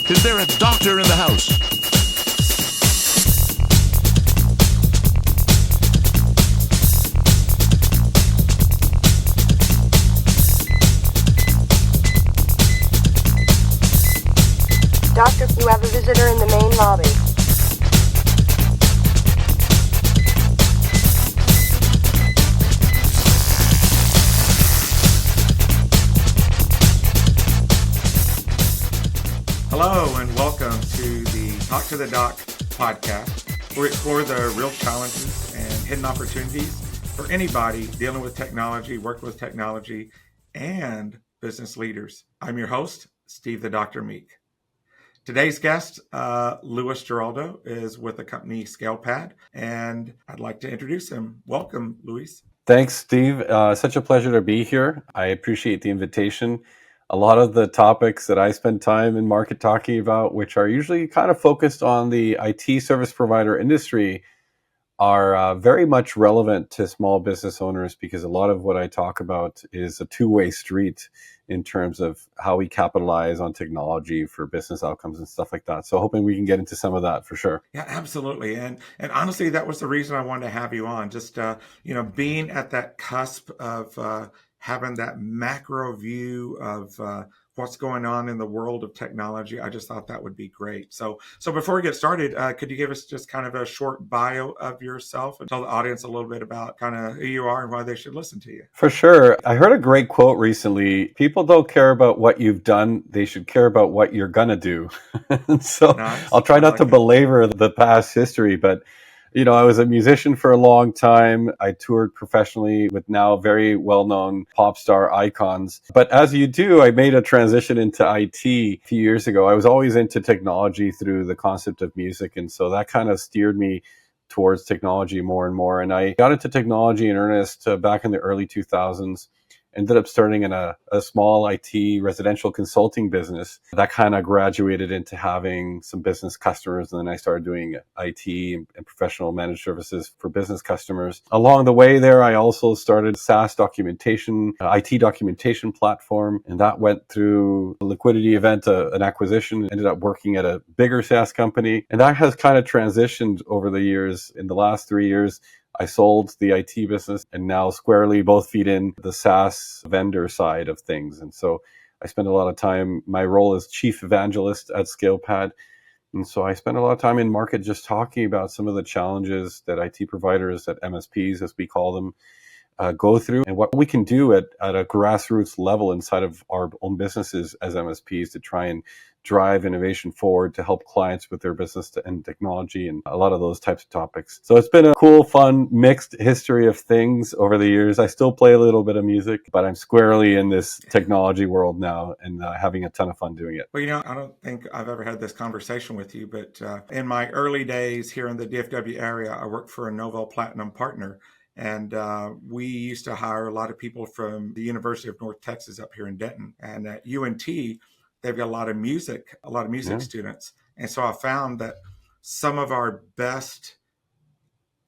Is there a doctor in the house? Doctor, you have a visitor in the main lobby. Hello and welcome to the Talk to the Doc podcast, where we explore the real challenges and hidden opportunities for anybody dealing with technology, working with technology, and business leaders. I'm your host, Steve the Dr. Meek. Today's guest, Luis Giraldo, is with the company ScalePad, and I'd like to introduce him. Welcome, Luis. Thanks, Steve. Such a pleasure to be here. I appreciate the invitation. A lot of the topics that I spend time in market talking about, which are usually kind of focused on the IT service provider industry, are very much relevant to small business owners because a lot of what I talk about is a two-way street in terms of how we capitalize on technology for business outcomes and stuff like that. So hoping we can get into some of that for sure. Yeah, absolutely. And honestly, that was the reason I wanted to have you on. Just, being at that cusp of having that macro view of what's going on in the world of technology, I just thought that would be great. So before we get started, could you give us just kind of a short bio of yourself and tell the audience a little bit about kind of who you are and why they should listen to you? For sure. I heard a great quote recently. People don't care about what you've done. They should care about what you're going to do. So Nice. I'll try not to belabor the past history, but I was a musician for a long time. I toured professionally with now very well-known pop star icons. But as you do, I made a transition into IT a few years ago. I was always into technology through the concept of music. And so that kind of steered me towards technology more and more. And I got into technology in earnest back in the early 2000s. Ended up starting in a small IT residential consulting business that kind of graduated into having some business customers. And then I started doing IT and professional managed services for business customers. Along the way there, I also started SaaS documentation, IT documentation platform. And that went through a liquidity event, an acquisition, ended up working at a bigger SaaS company. And that has kind of transitioned over the years. In the last 3 years, I sold the IT business and now squarely both feed in the SaaS vendor side of things. And so I spend a lot of time, my role is chief evangelist at ScalePad. And so I spend a lot of time in market just talking about some of the challenges that IT providers, at MSPs, as we call them, go through and what we can do at a grassroots level inside of our own businesses as MSPs to try and drive innovation forward to help clients with their business and technology and a lot of those types of topics. So it's been a cool, fun, mixed history of things over the years. I still play a little bit of music, but I'm squarely in this technology world now and having a ton of fun doing it. Well, I don't think I've ever had this conversation with you, but in my early days here in the DFW area, I worked for a Novo Platinum partner. And we used to hire a lot of people from the University of North Texas up here in Denton. And at UNT, they've got a lot of music students. And so I found that some of our best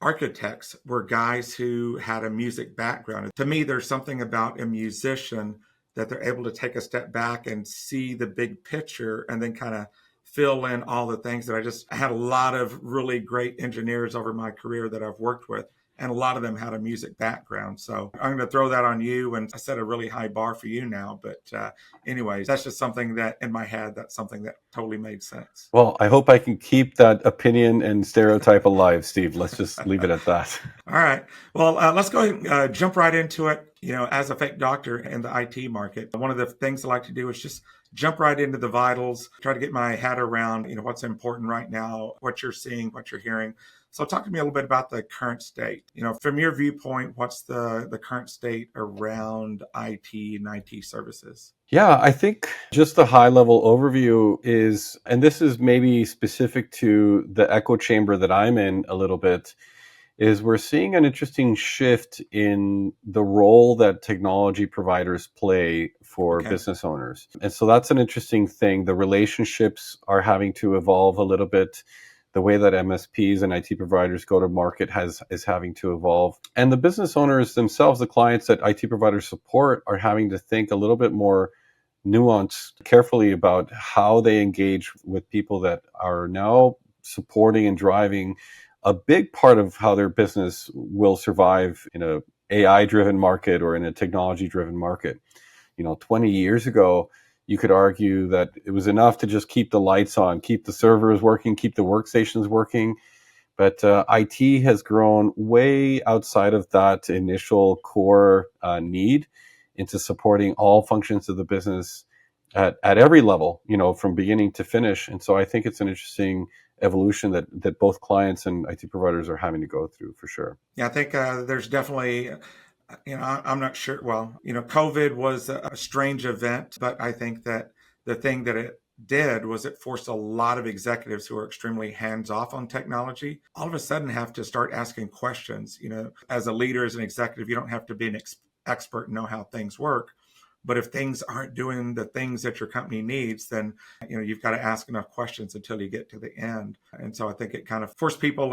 architects were guys who had a music background. To me, there's something about a musician that they're able to take a step back and see the big picture and then kind of fill in all the things that I had a lot of really great engineers over my career that I've worked with. And a lot of them had a music background. So I'm going to throw that on you. And I set a really high bar for you now. But anyways, that's just something that in my head, that's something that totally made sense. Well, I hope I can keep that opinion and stereotype alive, Steve. Let's just leave it at that. All right. Well, let's go ahead and jump right into it. As a fake doctor in the IT market, one of the things I like to do is just jump right into the vitals, try to get my head around, what's important right now, what you're seeing, what you're hearing. So talk to me a little bit about the current state. From your viewpoint, what's the current state around IT and IT services? Yeah, I think just the high level overview is, and this is maybe specific to the echo chamber that I'm in a little bit, is we're seeing an interesting shift in the role that technology providers play for business owners. And so that's an interesting thing. The relationships are having to evolve a little bit. The way that MSPs and IT providers go to market is having to evolve. And the business owners themselves, the clients that IT providers support, are having to think a little bit more nuance carefully about how they engage with people that are now supporting and driving a big part of how their business will survive in a AI driven market or in a technology driven market. 20 years ago, you could argue that it was enough to just keep the lights on, keep the servers working, keep the workstations working. But IT has grown way outside of that initial core need into supporting all functions of the business at every level, from beginning to finish. And so I think it's an interesting evolution that both clients and IT providers are having to go through for sure. Yeah, I think there's definitely, I'm not sure. Well, COVID was a strange event, but I think that the thing that it did was it forced a lot of executives who are extremely hands off on technology all of a sudden have to start asking questions. As a leader, as an executive, you don't have to be an expert and know how things work. But if things aren't doing the things that your company needs, then you've got to ask enough questions until you get to the end. And so I think it kind of forced people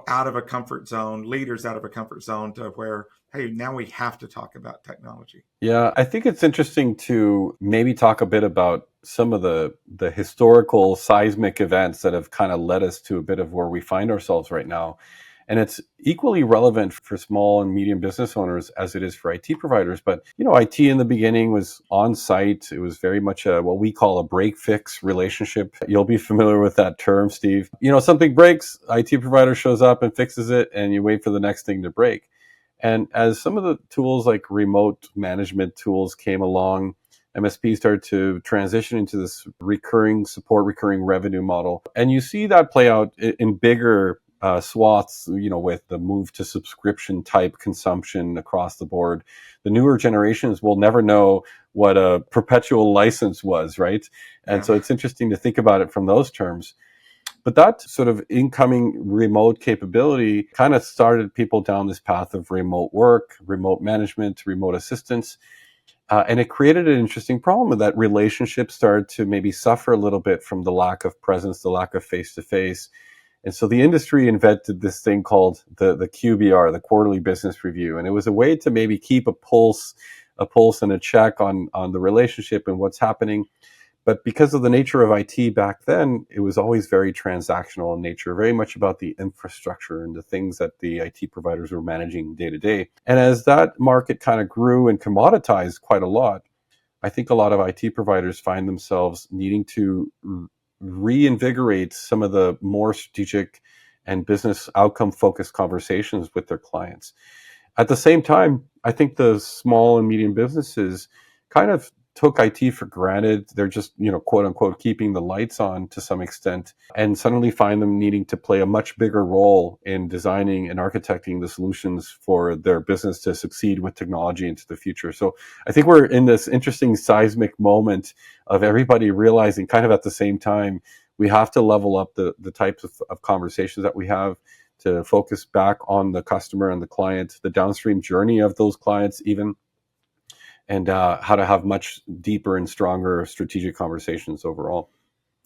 out of a comfort zone, leaders out of a comfort zone, to where, hey, now we have to talk about technology. Yeah, I think it's interesting to maybe talk a bit about some of the historical seismic events that have kind of led us to a bit of where we find ourselves right now. And it's equally relevant for small and medium business owners as it is for IT providers. But, IT in the beginning was on site. It was very much what we call a break fix relationship. You'll be familiar with that term, Steve. Something breaks, IT provider shows up and fixes it, and you wait for the next thing to break. And as some of the tools like remote management tools came along, MSP started to transition into this recurring support, recurring revenue model. And you see that play out in bigger swaths, with the move to subscription type consumption across the board. The newer generations will never know what a perpetual license was, right? And so it's interesting to think about it from those terms. But that sort of incoming remote capability kind of started people down this path of remote work, remote management, remote assistance. And it created an interesting problem that relationships started to maybe suffer a little bit from the lack of presence, the lack of face-to-face. And so the industry invented this thing called the QBR, the Quarterly Business Review. And it was a way to maybe keep a pulse and a check on the relationship and what's happening. But because of the nature of IT back then, it was always very transactional in nature, very much about the infrastructure and the things that the IT providers were managing day to day. And as that market kind of grew and commoditized quite a lot, I think a lot of IT providers find themselves needing to reinvigorate some of the more strategic and business outcome focused conversations with their clients. At the same time, I think the small and medium businesses kind of took IT for granted. They're just, quote unquote, keeping the lights on to some extent, and suddenly find them needing to play a much bigger role in designing and architecting the solutions for their business to succeed with technology into the future. So I think we're in this interesting seismic moment of everybody realizing kind of at the same time, we have to level up the types of conversations that we have to focus back on the customer and the client, the downstream journey of those clients even, and how to have much deeper and stronger strategic conversations overall.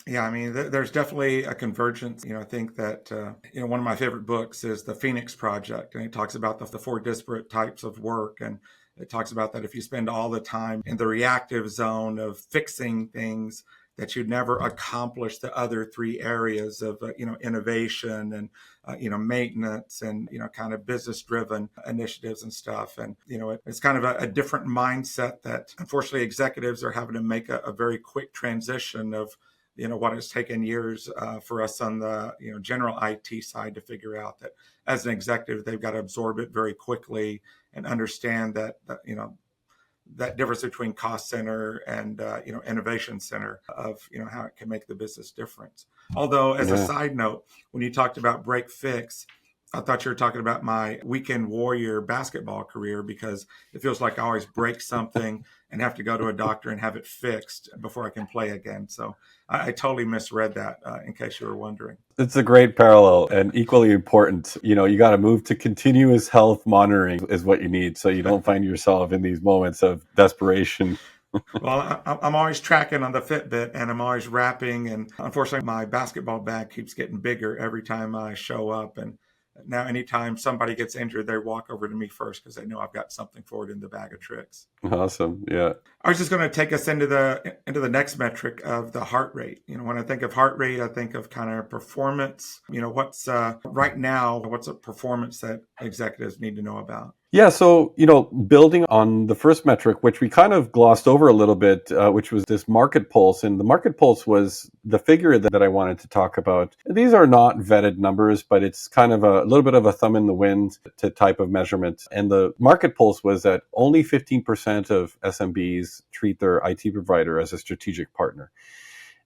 Yeah, I mean, there's definitely a convergence. I think that, one of my favorite books is The Phoenix Project, and it talks about the four disparate types of work. And it talks about that if you spend all the time in the reactive zone of fixing things, that you'd never accomplish the other three areas of, innovation and, maintenance and, kind of business driven initiatives and stuff. And, it's kind of a different mindset that unfortunately executives are having to make a very quick transition of, what has taken years for us on the, general IT side to figure out that as an executive, they've got to absorb it very quickly and understand that, that difference between cost center and innovation center of how it can make the business difference. Although, as a side note, when you talked about break fix, I thought you were talking about my weekend warrior basketball career, because it feels like I always break something and have to go to a doctor and have it fixed before I can play again. So I totally misread that, in case you were wondering. It's a great parallel and equally important. You got to move to continuous health monitoring is what you need, so you don't find yourself in these moments of desperation. Well, I'm always tracking on the Fitbit, and I'm always wrapping. And unfortunately, my basketball bag keeps getting bigger every time I show up. And now anytime somebody gets injured, they walk over to me first because they know I've got something for it in the bag of tricks. Awesome. Yeah. I was just going to take us into the next metric of the heart rate. When I think of heart rate, I think of kind of performance. What's right now, what's a performance that executives need to know about? Yeah, so, building on the first metric, which we kind of glossed over a little bit, which was this market pulse. And the market pulse was the figure that I wanted to talk about. These are not vetted numbers, but it's kind of a little bit of a thumb in the wind to type of measurement. And the market pulse was that only 15% of SMBs treat their IT provider as a strategic partner.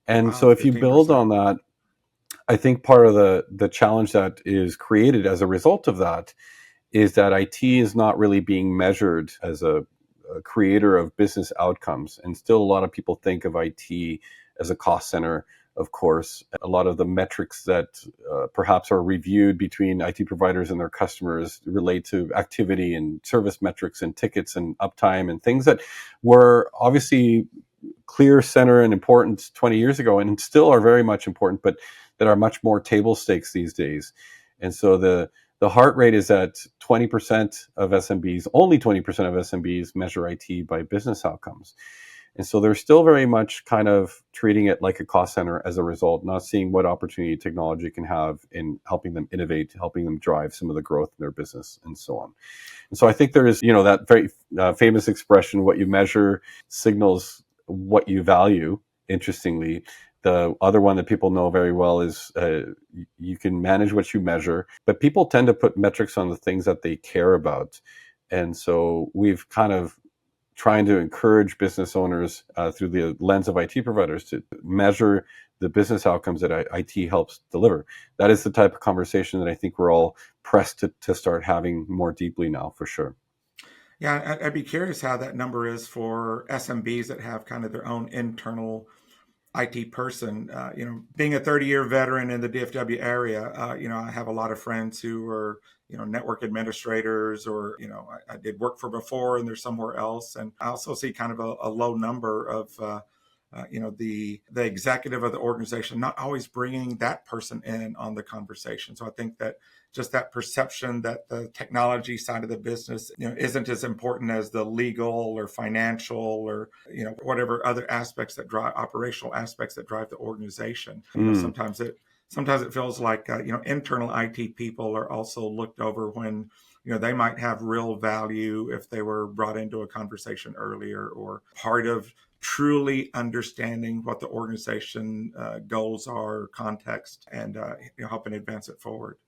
And Wow, so if you 15%. build on that, I think part of the challenge that is created as a result of that is that IT is not really being measured as a creator of business outcomes. And still a lot of people think of IT as a cost center, of course. A lot of the metrics that perhaps are reviewed between IT providers and their customers relate to activity and service metrics and tickets and uptime and things that were obviously clear, center, and important 20 years ago and still are very much important, but that are much more table stakes these days. And so the heart rate is at 20% of SMBs, only 20% of SMBs measure IT by business outcomes. And so they're still very much kind of treating it like a cost center as a result, not seeing what opportunity technology can have in helping them innovate, helping them drive some of the growth in their business and so on. And so I think there is, that very famous expression, what you measure signals what you value, interestingly. The other one that people know very well is you can manage what you measure, but people tend to put metrics on the things that they care about. And so we've kind of trying to encourage business owners through the lens of IT providers to measure the business outcomes that IT helps deliver. That is the type of conversation that I think we're all pressed to start having more deeply now, for sure. Yeah, I'd be curious how that number is for SMBs that have kind of their own internal IT person. Being a 30-year veteran in the DFW area, I have a lot of friends who are, network administrators, or, I did work for before and they're somewhere else. And I also see kind of a low number of, the executive of the organization not always bringing that person in on the conversation. So I think that just that perception that the technology side of the business, isn't as important as the legal or financial or, whatever other aspects that drive operational aspects that drive the organization. Sometimes it feels like, internal IT people are also looked over when, they might have real value if they were brought into a conversation earlier, or part of truly understanding what the organization goals are, context, and helping advance it forward.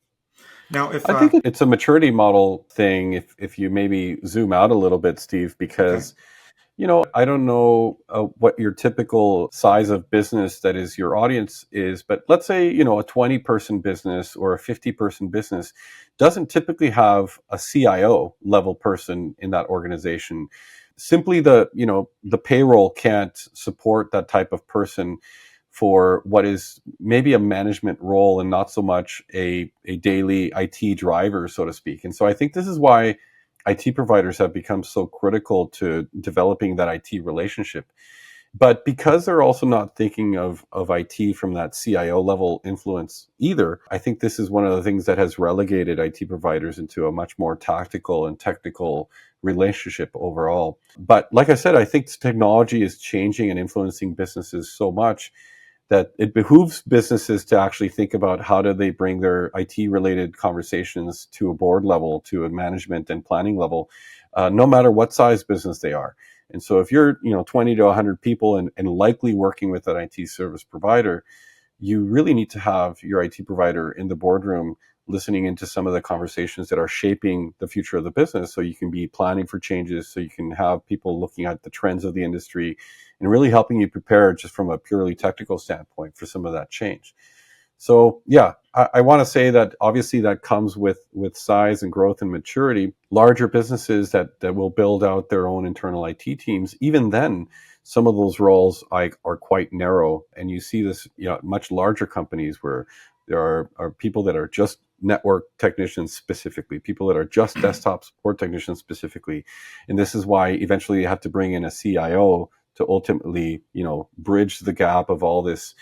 Now, I think it's a maturity model thing. If you maybe zoom out a little bit, Steve, because I don't know what your typical size of business that is your audience is, but let's say a 20-person business or a 50-person business doesn't typically have a CIO level person in that organization. Simply the payroll can't support that type of person for what is maybe a management role and not so much a daily IT driver, so to speak. And so I think this is why IT providers have become so critical to developing that IT relationship. But because they're also not thinking of IT from that CIO level influence either, I think this is one of the things that has relegated IT providers into a much more tactical and technical relationship overall. But like I said, I think technology is changing and influencing businesses so much that it behooves businesses to actually think about how do they bring their IT related conversations to a board level, to a management and planning level, no matter what size business they are. And so if you're 20 to 100 people and likely working with an IT service provider, you really need to have your IT provider in the boardroom listening into some of the conversations that are shaping the future of the business, so you can be planning for changes, so you can have people looking at the trends of the industry and really helping you prepare just from a purely technical standpoint for some of that change. So yeah, I want to say that obviously that comes with size and growth and maturity. Larger businesses that will build out their own internal IT teams, even then, some of those roles are quite narrow. And you see this much larger companies where there are people that are just network technicians specifically, people that are just desktop support technicians specifically. And this is why eventually you have to bring in a CIO to ultimately, bridge the gap of all this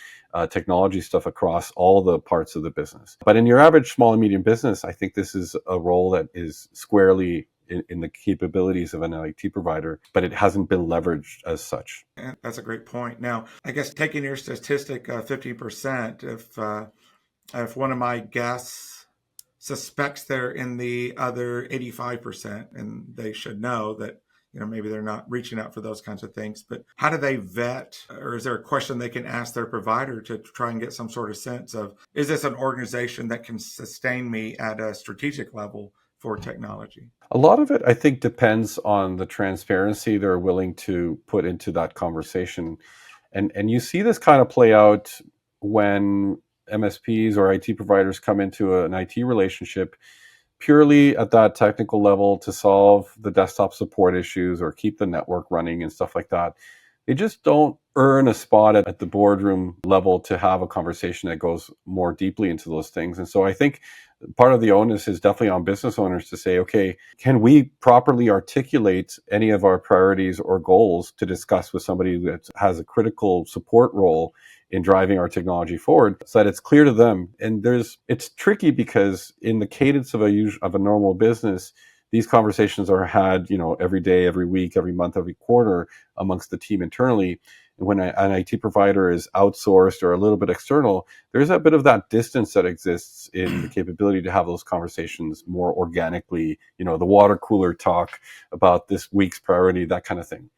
technology stuff across all the parts of the business. But in your average small and medium business, I think this is a role that is squarely in the capabilities of an IT provider, but it hasn't been leveraged as such. And that's a great point. Now, I guess taking your statistic, 50%, if one of my guests suspects they're in the other 85%, and they should know that, maybe they're not reaching out for those kinds of things, but how do they vet, or is there a question they can ask their provider to try and get some sort of sense of, is this an organization that can sustain me at a strategic level for technology? A lot of it, I think, depends on the transparency they're willing to put into that conversation. And you see this kind of play out when MSPs or IT providers come into an IT relationship purely at that technical level to solve the desktop support issues or keep the network running and stuff like that. They just don't earn a spot at the boardroom level to have a conversation that goes more deeply into those things. And so I think part of the onus is definitely on business owners to say, okay, can we properly articulate any of our priorities or goals to discuss with somebody that has a critical support role in driving our technology forward so that it's clear to them? And it's tricky because in the cadence of a normal business, these conversations are had, every day, every week, every month, every quarter amongst the team internally. And when an IT provider is outsourced or a little bit external, there's a bit of that distance that exists in the capability to have those conversations more organically, the water cooler talk about this week's priority, that kind of thing.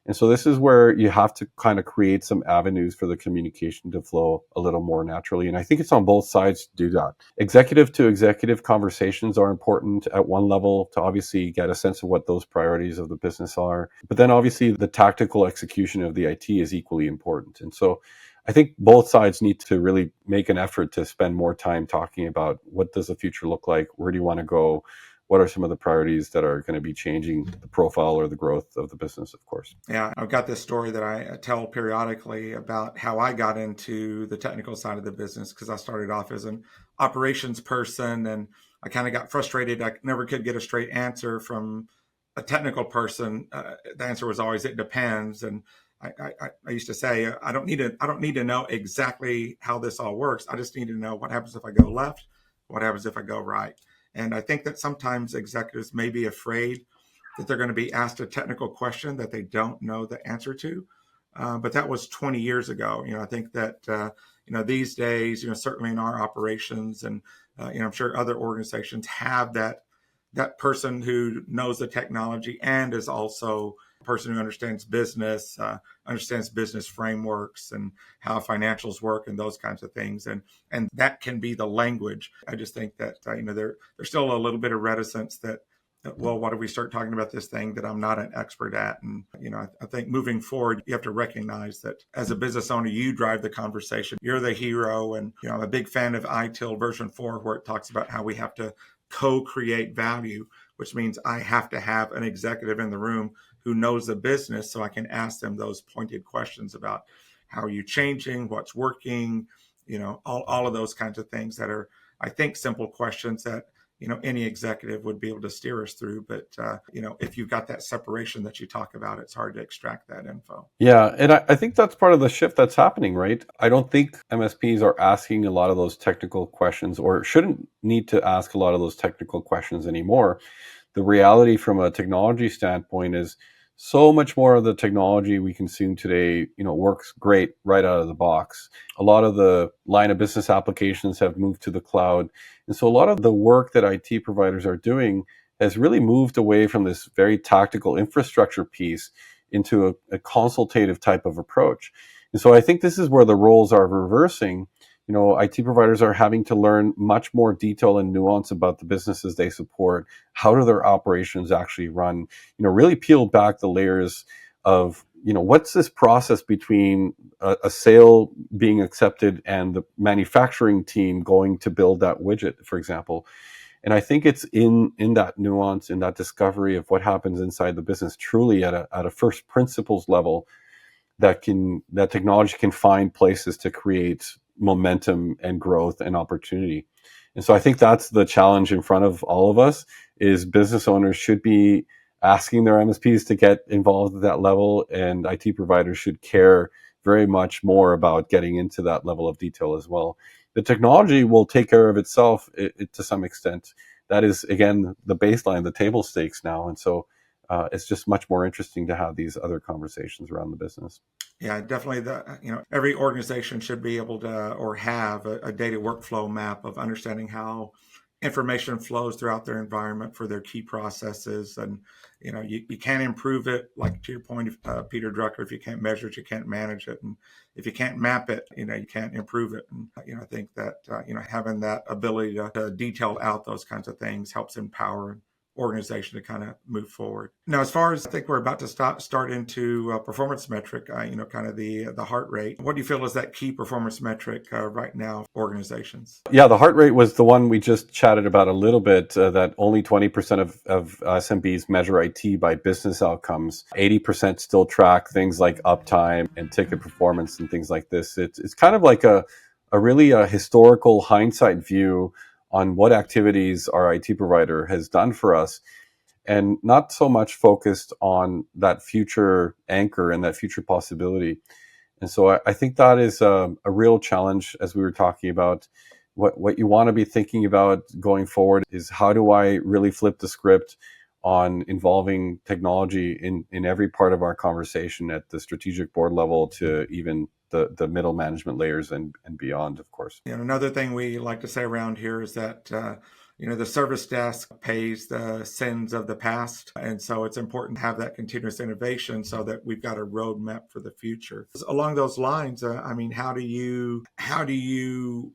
And so this is where you have to kind of create some avenues for the communication to flow a little more naturally. And I think it's on both sides to do that. Executive to executive conversations are important at one level to obviously get a sense of what those priorities of the business are. But then obviously the tactical execution of the IT is equally important. And so I think both sides need to really make an effort to spend more time talking about what does the future look like? Where do you want to go? What are some of the priorities that are going to be changing the profile or the growth of the business, of course? Yeah, I've got this story that I tell periodically about how I got into the technical side of the business, because I started off as an operations person and I kind of got frustrated. I never could get a straight answer from a technical person. The answer was always, it depends. And I used to say, I don't need to know exactly how this all works. I just need to know what happens if I go left, what happens if I go right. And I think that sometimes executives may be afraid that they're going to be asked a technical question that they don't know the answer to. But that was 20 years ago. I think that, these days, certainly in our operations and, I'm sure other organizations have that person who knows the technology and is also a person who understands business frameworks and how financials work and those kinds of things. And that can be the language. I just think that, there's still a little bit of reticence that, well, why do we start talking about this thing that I'm not an expert at? And, I think moving forward, you have to recognize that as a business owner, you drive the conversation. You're the hero. And, I'm a big fan of ITIL version 4, where it talks about how we have to co-create value, which means I have to have an executive in the room who knows the business so I can ask them those pointed questions about how are you changing, what's working, all of those kinds of things that are, I think, simple questions that, any executive would be able to steer us through. But, if you've got that separation that you talk about, it's hard to extract that info. Yeah. And I think that's part of the shift that's happening, right? I don't think MSPs are asking a lot of those technical questions or shouldn't need to ask a lot of those technical questions anymore. The reality from a technology standpoint is so much more of the technology we consume today, works great right out of the box. A lot of the line of business applications have moved to the cloud. And so a lot of the work that IT providers are doing has really moved away from this very tactical infrastructure piece into a consultative type of approach. And so I think this is where the roles are reversing. IT providers are having to learn much more detail and nuance about the businesses they support. How do their operations actually run? Really peel back the layers of, what's this process between a sale being accepted and the manufacturing team going to build that widget, for example. And I think it's in that nuance, in that discovery of what happens inside the business, truly at a first principles level, that technology can find places to create momentum and growth and opportunity. And so I think that's the challenge in front of all of us, is business owners should be asking their MSPs to get involved at that level, and IT providers should care very much more about getting into that level of detail as well. The technology will take care of itself to some extent. That is, again, the baseline, the table stakes now. And so it's just much more interesting to have these other conversations around the business. Yeah, definitely. Every organization should be able to or have a data workflow map of understanding how information flows throughout their environment for their key processes. And, you can't improve it, like to your point, Peter Drucker, if you can't measure it, you can't manage it. And if you can't map it, you can't improve it. And, I think that, having that ability to detail out those kinds of things helps empower organization to kind of move forward. Now, as far as I think we're about to start into a performance metric, kind of the heart rate. What do you feel is that key performance metric right now for organizations? Yeah, the heart rate was the one we just chatted about a little bit, that only 20% of SMBs measure IT by business outcomes. 80% still track things like uptime and ticket performance and things like this. It's kind of like a really historical hindsight view on what activities our IT provider has done for us, and not so much focused on that future anchor and that future possibility. And so I think that is a real challenge, as we were talking about. What you want to be thinking about going forward is, how do I really flip the script on involving technology in every part of our conversation, at the strategic board level to even the middle management layers and beyond, of course. Another thing we like to say around here is that the service desk pays the sins of the past. And so it's important to have that continuous innovation so that we've got a roadmap for the future. Along those lines, how do you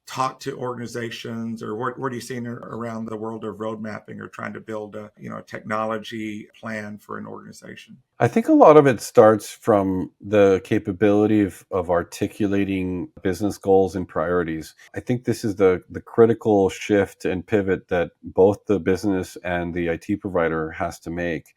talk to organizations, or what are you seeing around the world of road mapping or trying to build a technology plan for an organization? I think a lot of it starts from the capability of articulating business goals and priorities. I think this is the critical shift and pivot that both the business and the IT provider has to make,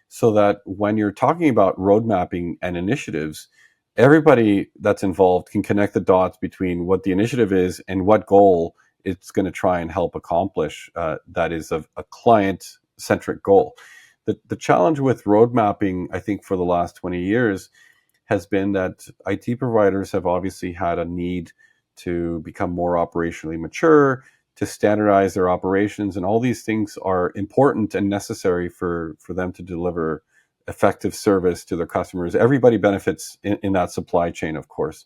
so that when you're talking about road mapping and initiatives, everybody that's involved can connect the dots between what the initiative is and what goal it's going to try and help accomplish. That is a client-centric goal. The challenge with road mapping, I think, for the last 20 years has been that IT providers have obviously had a need to become more operationally mature, to standardize their operations, and all these things are important and necessary for them to deliver effective service to their customers. Everybody benefits in that supply chain, of course.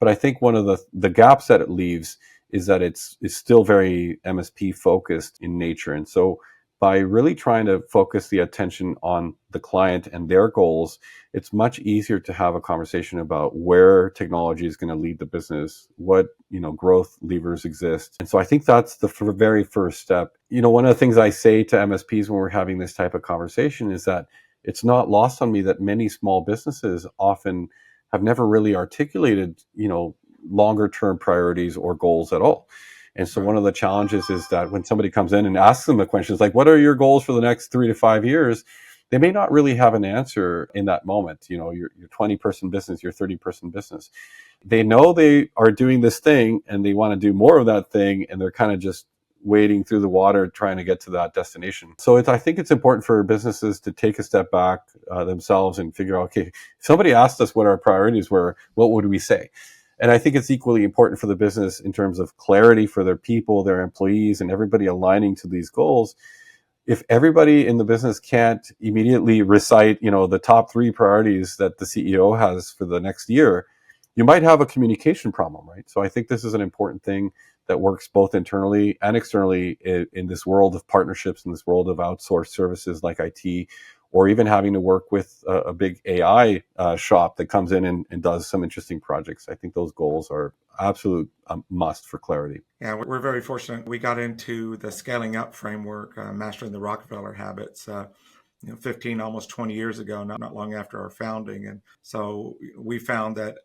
But I think one of the gaps that it leaves is that it's still very MSP focused in nature. And so by really trying to focus the attention on the client and their goals, it's much easier to have a conversation about where technology is going to lead the business, what growth levers exist. And so I think that's the very first step. One of the things I say to MSPs when we're having this type of conversation is that it's not lost on me that many small businesses often have never really articulated, longer term priorities or goals at all. And so one of the challenges is that when somebody comes in and asks them the questions like, what are your goals for the next 3 to 5 years? They may not really have an answer in that moment. Your 20-person business, your 30-person business. They know they are doing this thing and they want to do more of that thing, and they're kind of just wading through the water trying to get to that destination. So I think it's important for businesses to take a step back themselves and figure out, okay, if somebody asked us what our priorities were, what would we say? And I think it's equally important for the business in terms of clarity for their people, their employees, and everybody aligning to these goals. If everybody in the business can't immediately recite, the top 3 priorities that the CEO has for the next year, you might have a communication problem, right? So I think this is an important thing that works both internally and externally in this world of partnerships, in this world of outsourced services like IT, or even having to work with a big AI shop that comes in and does some interesting projects. I think those goals are absolute must for clarity. Yeah, we're very fortunate. We got into the scaling up framework, mastering the Rockefeller habits, 15, almost 20 years ago, not long after our founding. And so we found that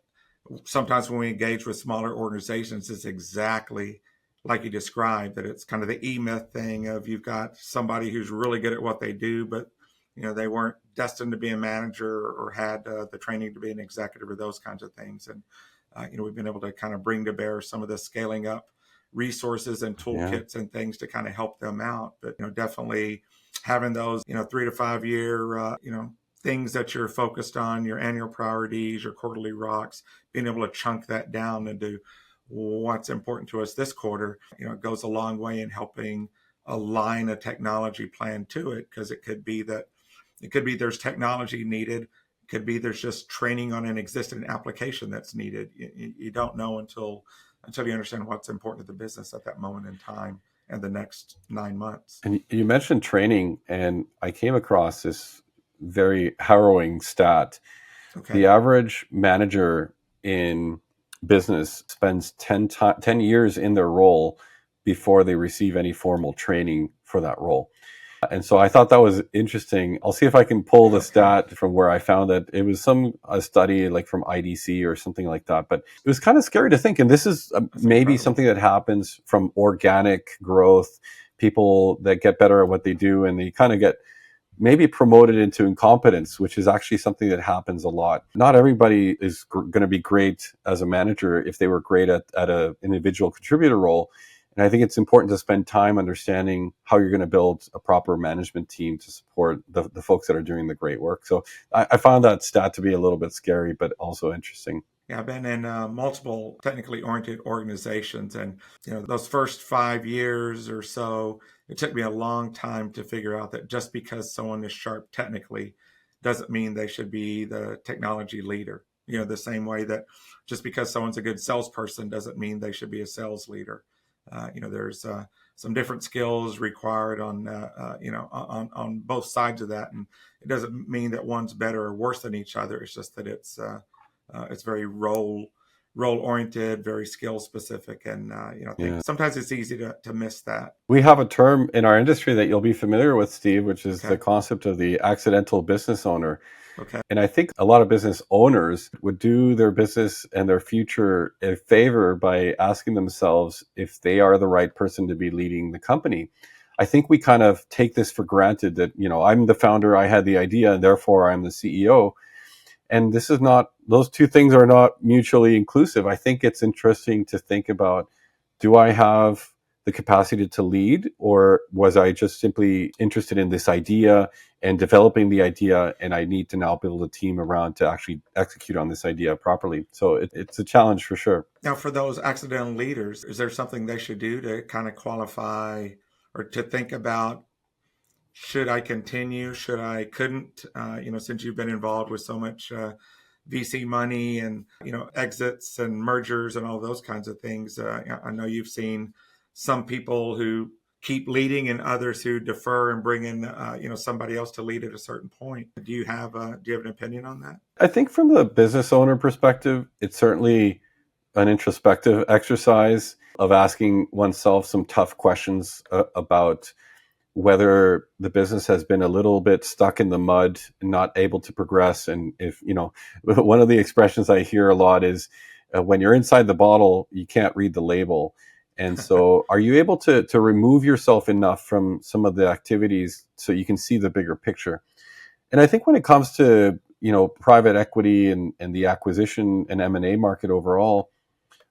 sometimes when we engage with smaller organizations, it's exactly like you described, that it's kind of the E-Myth thing of you've got somebody who's really good at what they do, but they weren't destined to be a manager or had the training to be an executive or those kinds of things. And, we've been able to kind of bring to bear some of the scaling up resources and toolkits and things to kind of help them out. But, definitely having those, 3 to 5 year, things that you're focused on, your annual priorities, your quarterly rocks, being able to chunk that down into what's important to us this quarter, it goes a long way in helping align a technology plan to it, because it could be there's technology needed. It could be there's just training on an existing application that's needed. You don't know until you understand what's important to the business at that moment in time and the next 9 months. And you mentioned training, and I came across this very harrowing stat. Okay. The average manager in business spends 10 years in their role before they receive any formal training for that role. And so I thought that was interesting. I'll see if I can pull the stat from where I found it. It was a study like from IDC or something like that. But it was kind of scary to think. And this is maybe something that happens from organic growth, people that get better at what they do, and they kind of get maybe promoted into incompetence, which is actually something that happens a lot. Not everybody is going to be great as a manager if they were great at an individual contributor role. And I think it's important to spend time understanding how you're going to build a proper management team to support the folks that are doing the great work. So I found that stat to be a little bit scary, but also interesting. Yeah, I've been in multiple technically oriented organizations, and those first 5 years or so, it took me a long time to figure out that just because someone is sharp technically doesn't mean they should be the technology leader. The same way that just because someone's a good salesperson doesn't mean they should be a sales leader. There's some different skills required on both sides of that, and it doesn't mean that one's better or worse than each other. It's just that it's very role oriented, very skill specific, and sometimes it's easy to miss that. We have a term in our industry that you'll be familiar with, Steve, which is the concept of the accidental business owner. Okay. And I think a lot of business owners would do their business and their future a favor by asking themselves if they are the right person to be leading the company. I think we kind of take this for granted that, I'm the founder, I had the idea, and therefore I'm the CEO. And those two things are not mutually inclusive. I think it's interesting to think about, do I have the capacity to lead, or was I just simply interested in this idea and developing the idea, and I need to now build a team around to actually execute on this idea properly? So it's a challenge for sure. Now, for those accidental leaders, is there something they should do to kind of qualify or to think about, should I continue? Should I couldn't? Since you've been involved with so much VC money and, exits and mergers and all those kinds of things. I know you've seen some people who keep leading and others who defer and bring in, somebody else to lead at a certain point. Do you have an opinion on that? I think from the business owner perspective, it's certainly an introspective exercise of asking oneself some tough questions about whether the business has been a little bit stuck in the mud and not able to progress. And if, one of the expressions I hear a lot is when you're inside the bottle, you can't read the label. And so are you able to remove yourself enough from some of the activities so you can see the bigger picture? And I think when it comes to, private equity and the acquisition and M&A market overall,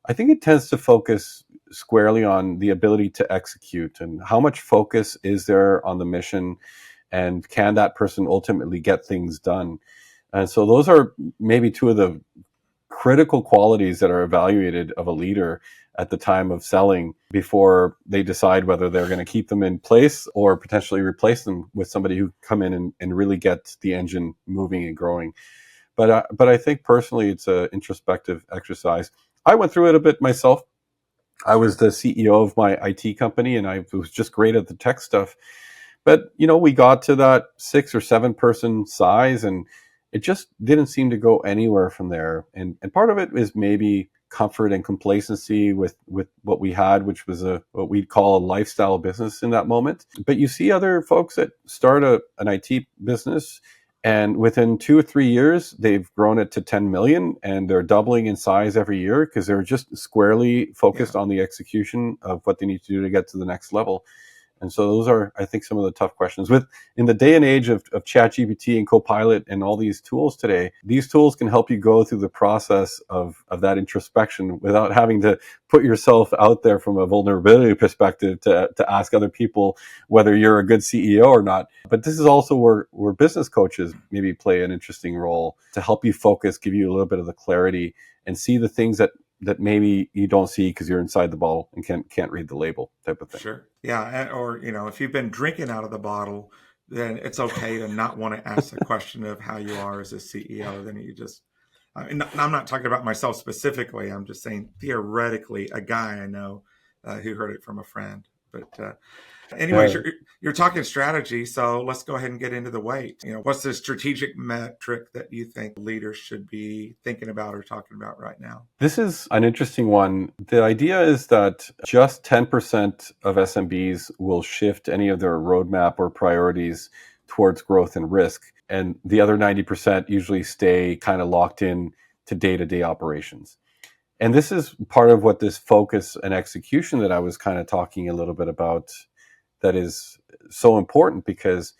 I think it tends to focus squarely on the ability to execute and how much focus is there on the mission, and can that person ultimately get things done? And so those are maybe two of the critical qualities that are evaluated of a leader at the time of selling before they decide whether they're going to keep them in place or potentially replace them with somebody who come in and really get the engine moving and growing. But I think personally it's an introspective exercise. I went through it a bit myself. I was the CEO of my IT company, and I was just great at the tech stuff. But, we got to that 6 or 7 person size, and it just didn't seem to go anywhere from there. And part of it is maybe comfort and complacency with what we had, which was what we'd call a lifestyle business in that moment. But you see other folks that start an IT business, and within 2 or 3 years, they've grown it to 10 million, and they're doubling in size every year because they're just squarely focused on the execution of what they need to do to get to the next level. And so those are, I think, some of the tough questions. With in the day and age of ChatGPT and Copilot and all these tools today, these tools can help you go through the process of that introspection without having to put yourself out there from a vulnerability perspective to ask other people whether you're a good CEO or not. But this is also where business coaches maybe play an interesting role to help you focus, give you a little bit of the clarity, and see the things that maybe you don't see because you're inside the bottle and can't read the label, type of thing. Sure. Yeah. Or, if you've been drinking out of the bottle, then it's okay to not want to ask the question of how you are as a CEO. Then you just, I'm not talking about myself specifically. I'm just saying theoretically, a guy I know who heard it from a friend. But anyways, you're talking strategy, so let's go ahead and get into the weight. What's the strategic metric that you think leaders should be thinking about or talking about right now? This is an interesting one. The idea is that just 10% of SMBs will shift any of their roadmap or priorities towards growth and risk, and the other 90% usually stay kind of locked in to day-to-day operations. And this is part of what this focus and execution that I was kind of talking a little bit about that is so important, because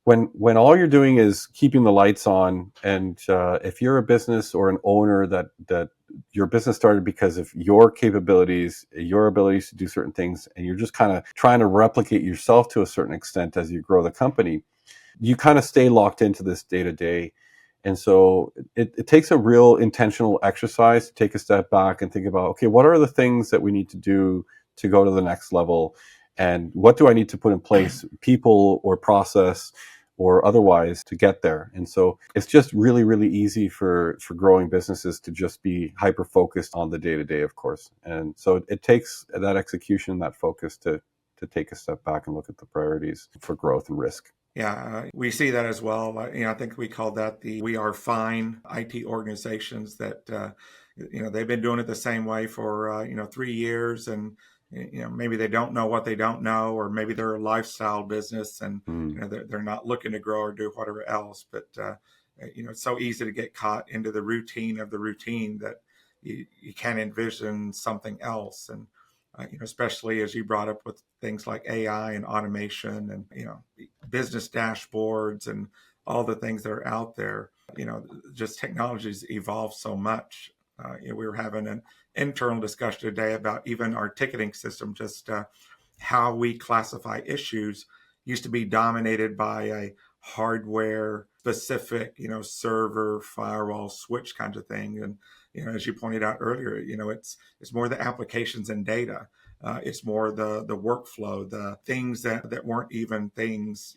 when all you're doing is keeping the lights on, and if you're a business or an owner that your business started because of your capabilities, your abilities to do certain things, and you're just kind of trying to replicate yourself to a certain extent as you grow the company, you kind of stay locked into this day to day. And so it takes a real intentional exercise to take a step back and think about, okay, what are the things that we need to do to go to the next level? And what do I need to put in place, people or process or otherwise, to get there? And so it's just really, really easy for growing businesses to just be hyper-focused on the day-to-day, of course. And so it takes that execution, that focus to take a step back and look at the priorities for growth and risk. Yeah, we see that as well. I think we call that the "we are fine" IT organizations that, they've been doing it the same way for, 3 years, and, maybe they don't know what they don't know, or maybe they're a lifestyle business and, they're not looking to grow or do whatever else. But, it's so easy to get caught into the routine of the routine that you can't envision something else. And, especially as you brought up with things like AI and automation and, business dashboards and all the things that are out there, just technology's evolved so much. We were having an internal discussion today about even our ticketing system, just how we classify issues used to be dominated by a hardware specific, server, firewall, switch kind of thing. And, as you pointed out earlier, it's more the applications and data. It's more the workflow, the things that weren't even things,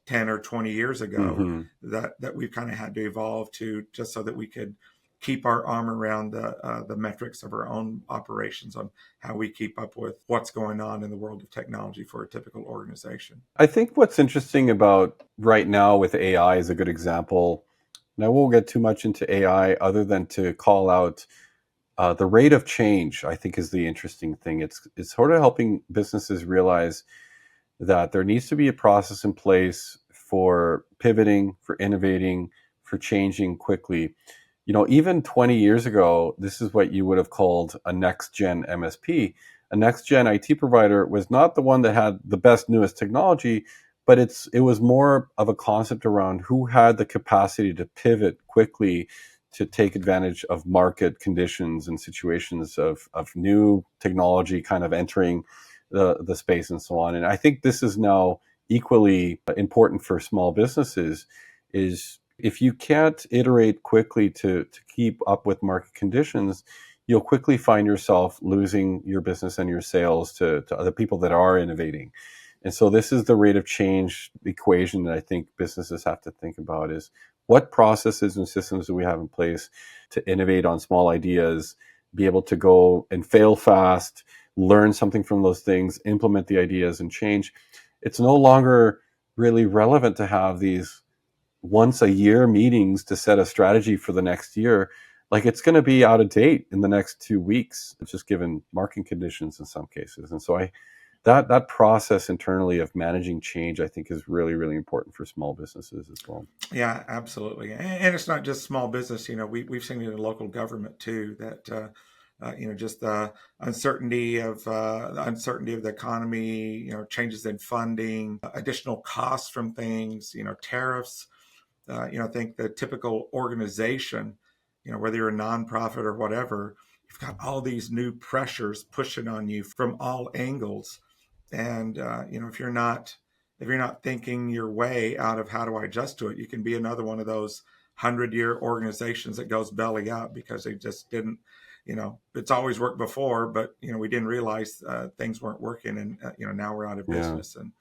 10 or 20 years ago, that we've kind of had to evolve to, just so that we could keep our arm around the metrics of our own operations on how we keep up with what's going on in the world of technology for a typical organization. I think what's interesting about right now with AI is a good example. And I won't get too much into AI other than to call out the rate of change, I think, is the interesting thing. It's sort of helping businesses realize that there needs to be a process in place for pivoting, for innovating, for changing quickly. Even 20 years ago, this is what you would have called a next-gen MSP. A next-gen IT provider was not the one that had the best, newest technology, but it was more of a concept around who had the capacity to pivot quickly to take advantage of market conditions and situations of new technology kind of entering the space and so on. And I think this is now equally important for small businesses, is if you can't iterate quickly to keep up with market conditions, you'll quickly find yourself losing your business and your sales to other people that are innovating. And so this is the rate of change equation that I think businesses have to think about, is what processes and systems do we have in place to innovate on small ideas, be able to go and fail fast, learn something from those things, implement the ideas and change. It's no longer really relevant to have these once a year meetings to set a strategy for the next year. Like, it's going to be out of date in the next 2 weeks, just given market conditions in some cases. And so that process internally of managing change, I think, is really, really important for small businesses as well. Yeah, absolutely. And it's not just small business. We've seen it in local government too, that Just the uncertainty of the economy, changes in funding, additional costs from things, tariffs. I think the typical organization, whether you're a nonprofit or whatever, you've got all these new pressures pushing on you from all angles. And, if you're not thinking your way out of how do I adjust to it, you can be another one of those 100-year organizations that goes belly up because they just didn't, it's always worked before, but, we didn't realize things weren't working. And, now we're out of business. And,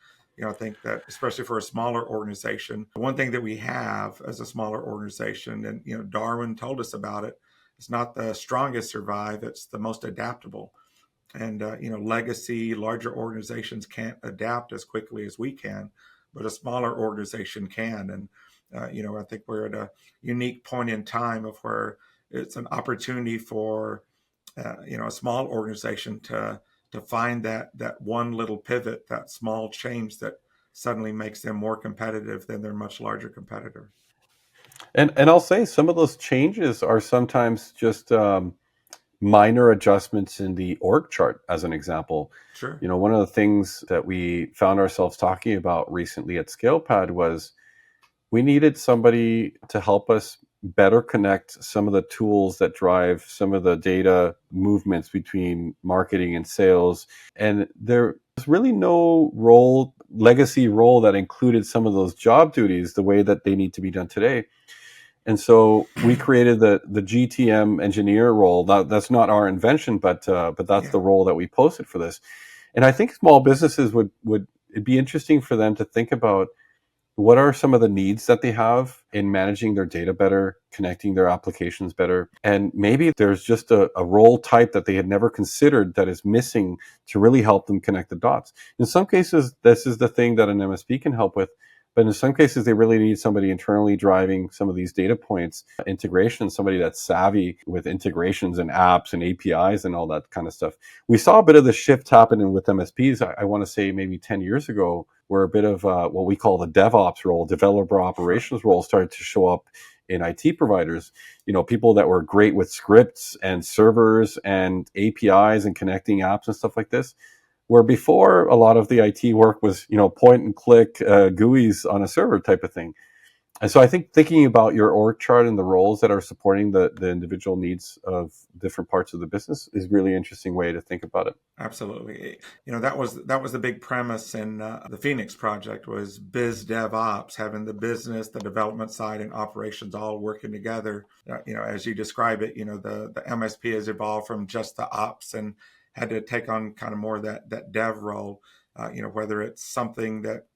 I think that especially for a smaller organization, one thing that we have as a smaller organization, and, Darwin told us about it, it's not the strongest survive, it's the most adaptable. And, legacy, larger organizations can't adapt as quickly as we can, but a smaller organization can. And, I think we're at a unique point in time of where it's an opportunity for, a small organization to find that one little pivot, that small change that suddenly makes them more competitive than their much larger competitor. And I'll say some of those changes are sometimes just minor adjustments in the org chart, as an example. Sure. One of the things that we found ourselves talking about recently at ScalePad was we needed somebody to help us better connect some of the tools that drive some of the data movements between marketing and sales. And there was really no legacy role that included some of those job duties the way that they need to be done today. And so we created the GTM engineer role. That's not our invention, but that's the role that we posted for this. And I think small businesses would it'd be interesting for them to think about what are some of the needs that they have in managing their data better, connecting their applications better. And maybe there's just a role type that they had never considered that is missing to really help them connect the dots. In some cases, this is the thing that an MSP can help with. But in some cases, they really need somebody internally driving some of these data points, integration, somebody that's savvy with integrations and apps and APIs and all that kind of stuff. We saw a bit of the shift happening with MSPs, I want to say maybe 10 years ago, where a bit of what we call the DevOps role, developer operations role, started to show up in IT providers. People that were great with scripts and servers and APIs and connecting apps and stuff like this. Where before a lot of the IT work was, point and click GUIs on a server type of thing. And so I think thinking about your org chart and the roles that are supporting the individual needs of different parts of the business is really interesting way to think about it. Absolutely. That was the big premise in the Phoenix project was biz dev ops, having the business, the development side and operations all working together. As you describe it, the MSP has evolved from just the ops and had to take on kind of more that dev role, whether it's something that